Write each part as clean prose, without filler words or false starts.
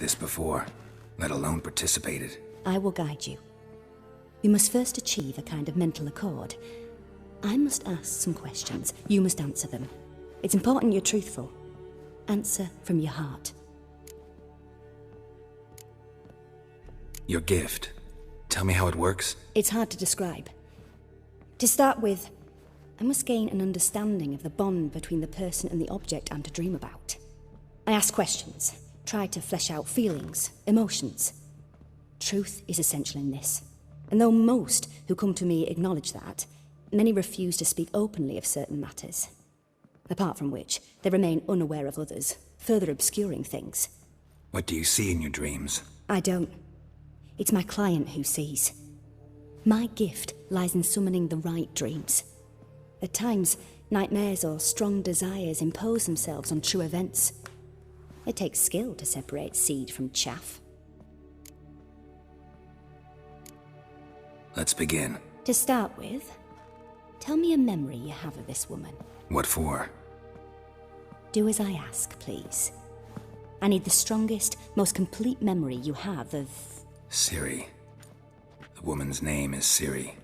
this before, let alone participated. I will guide you. You must first achieve a kind of mental accord. I must ask some questions. You must answer them. It's important you're truthful. Answer from your heart. Your gift. Tell me how it works. It's hard to describe. To start with, I must gain an understanding of the bond between the person and the object I'm to dream about. I ask questions, try to flesh out feelings, emotions. Truth is essential in this, and though most who come to me acknowledge that, many refuse to speak openly of certain matters. Apart from which, they remain unaware of others, further obscuring things. What do you see in your dreams? I don't. It's my client who sees. My gift lies in summoning the right dreams. At times, nightmares or strong desires impose themselves on true events. It takes skill to separate seed from chaff. Let's begin. To start with, tell me a memory you have of this woman. What for? Do as I ask, please. I need the strongest, most complete memory you have of... Ciri. The woman's name is Ciri.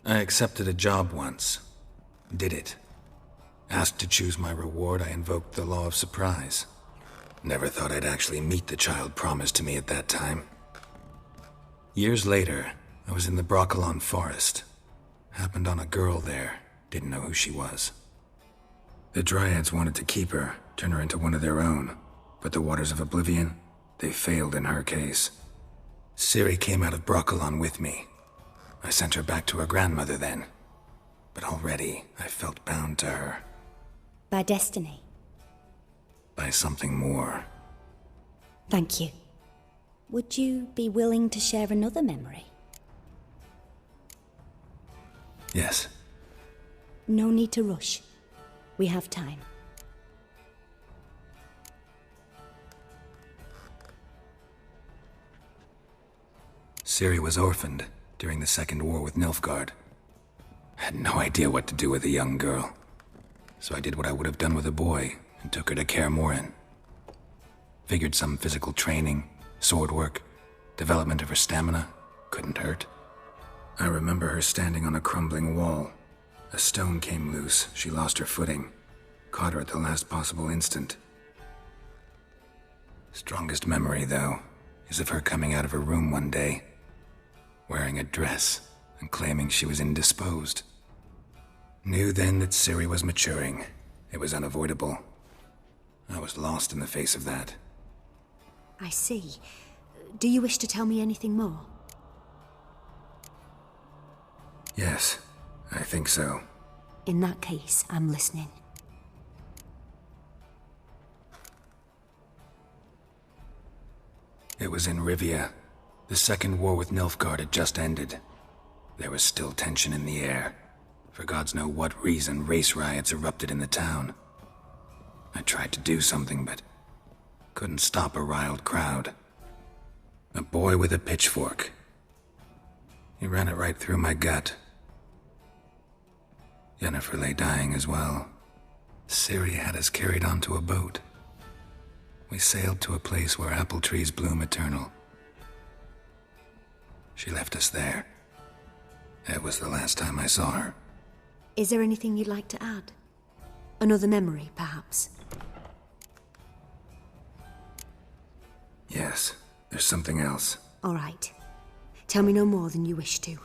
I accepted a job once. Did it. Asked to choose my reward, I invoked the law of surprise. Never thought I'd actually meet the child promised to me at that time. Years later, I was in the Brugge forest. Happened on a girl there. Didn't know who she was. The Dryads wanted to keep her, turn her into one of their own. But the Waters of Oblivion, they failed in her case. Ciri came out of Brugge with me. I sent her back to her grandmother then. But already, I felt bound to her. By destiny? By something more. Thank you. Would you be willing to share another memory? Yes. No need to rush. We have time. Ciri was orphaned during the Second War with Nilfgaard. Had no idea what to do with a young girl. So I did what I would have done with a boy and took her to Kaer Morhen. Figured some physical training, sword work, development of her stamina couldn't hurt. I remember her standing on a crumbling wall. A stone came loose, she lost her footing. Caught her at the last possible instant. Strongest memory, though, is of her coming out of her room one day, wearing a dress and claiming she was indisposed. Knew then that Ciri was maturing. It was unavoidable. I was lost in the face of that. I see. Do you wish to tell me anything more? Yes, I think so. In that case, I'm listening. It was in Rivia. The Second War with Nilfgaard had just ended. There was still tension in the air. For gods know what reason, race riots erupted in the town. I tried to do something, but couldn't stop a riled crowd. A boy with a pitchfork. He ran it right through my gut. Yennefer lay dying as well. Ciri had us carried onto a boat. We sailed to a place where apple trees bloom eternal. She left us there. That was the last time I saw her. Is there anything you'd like to add? Another memory, perhaps? Yes, there's something else. All right. Tell me no more than you wish to.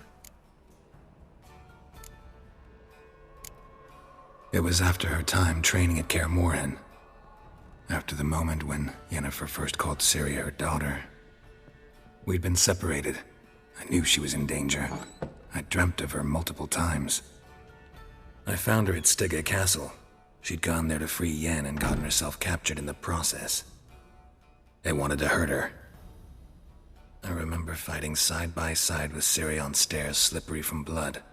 It was after her time training at Kaer Morhen. After the moment when Yennefer first called Ciri her daughter. We'd been separated. I knew she was in danger. I dreamt of her multiple times. I found her at Stygga Castle. She'd gone there to free Yen and gotten herself captured in the process. They wanted to hurt her. I remember fighting side by side with Ciri on stairs slippery from blood.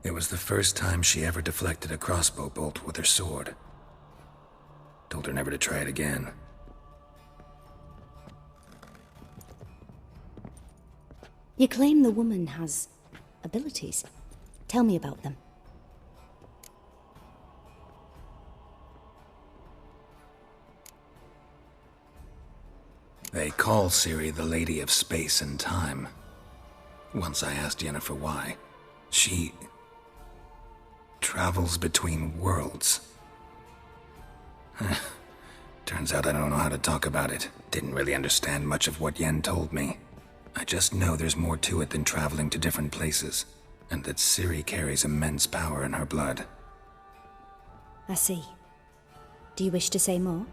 It was the first time she ever deflected a crossbow bolt with her sword. Told her never to try it again. You claim the woman has abilities. Tell me about them. They call Ciri the Lady of Space and Time. Once I asked Yennefer why. She travels between worlds. Turns out I don't know how to talk about it. Didn't really understand much of what Yen told me. I just know there's more to it than traveling to different places, and that Ciri carries immense power in her blood. I see. Do you wish to say more?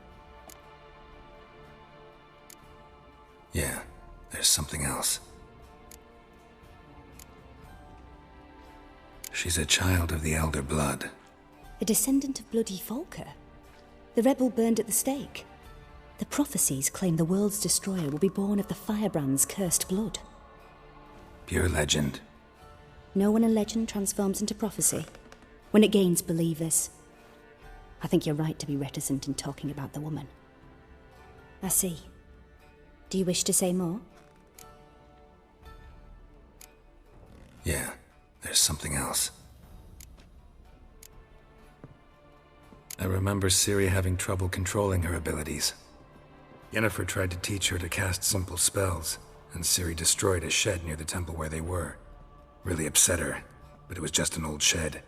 Yeah, there's something else. She's a child of the Elder Blood. A descendant of bloody Volker? The rebel burned at the stake. The prophecies claim the world's destroyer will be born of the Firebrand's cursed blood. Pure legend. Know when a legend transforms into prophecy? When it gains believers. I think you're right to be reticent in talking about the woman. I see. Do you wish to say more? Yeah, there's something else. I remember Ciri having trouble controlling her abilities. Yennefer tried to teach her to cast simple spells, and Ciri destroyed a shed near the temple where they were. Really upset her, but it was just an old shed.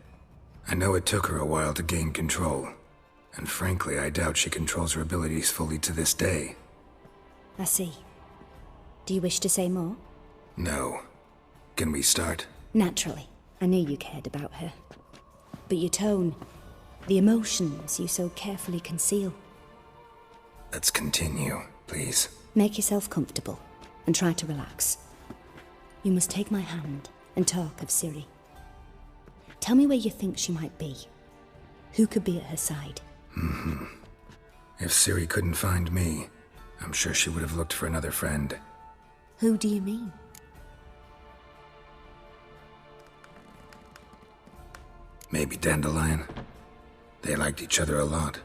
I know it took her a while to gain control, and frankly, I doubt she controls her abilities fully to this day. I see. Do you wish to say more? No. Can we start? Naturally. I knew you cared about her. But your tone, the emotions you so carefully conceal. Let's continue, please. Make yourself comfortable, and try to relax. You must take my hand and talk of Ciri. Tell me where you think she might be. Who could be at her side? If Ciri couldn't find me, I'm sure she would have looked for another friend. Who do you mean? Maybe Dandelion. They liked each other a lot.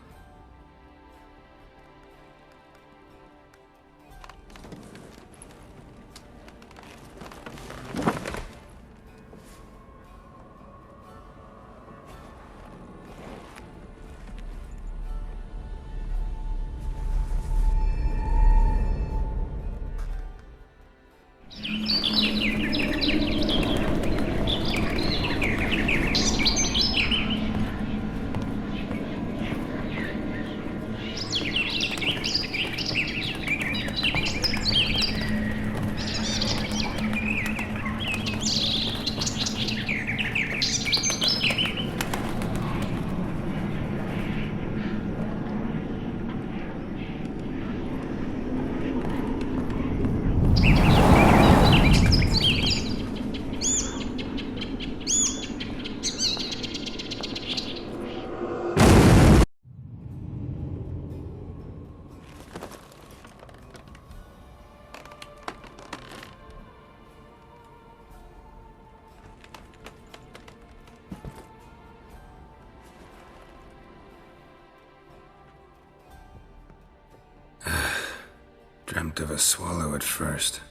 Dreamt of a swallow at first.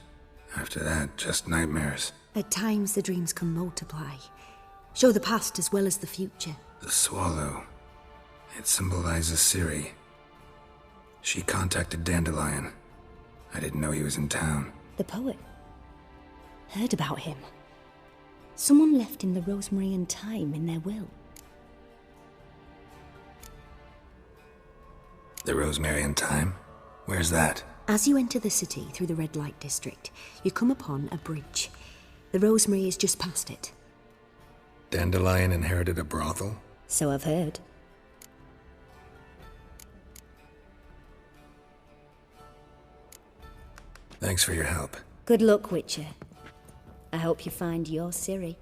After that, just nightmares. At times the dreams can multiply. Show the past as well as the future. The swallow. It symbolizes Ciri. She contacted Dandelion. I didn't know he was in town. The poet. Heard about him. Someone left him the rosemary and thyme in their will. The rosemary and thyme? Where's that? As you enter the city through the red light district, you come upon a bridge. The rosemary is just past it. Dandelion inherited a brothel? So I've heard. Thanks for your help. Good luck, Witcher. I hope you find your Ciri.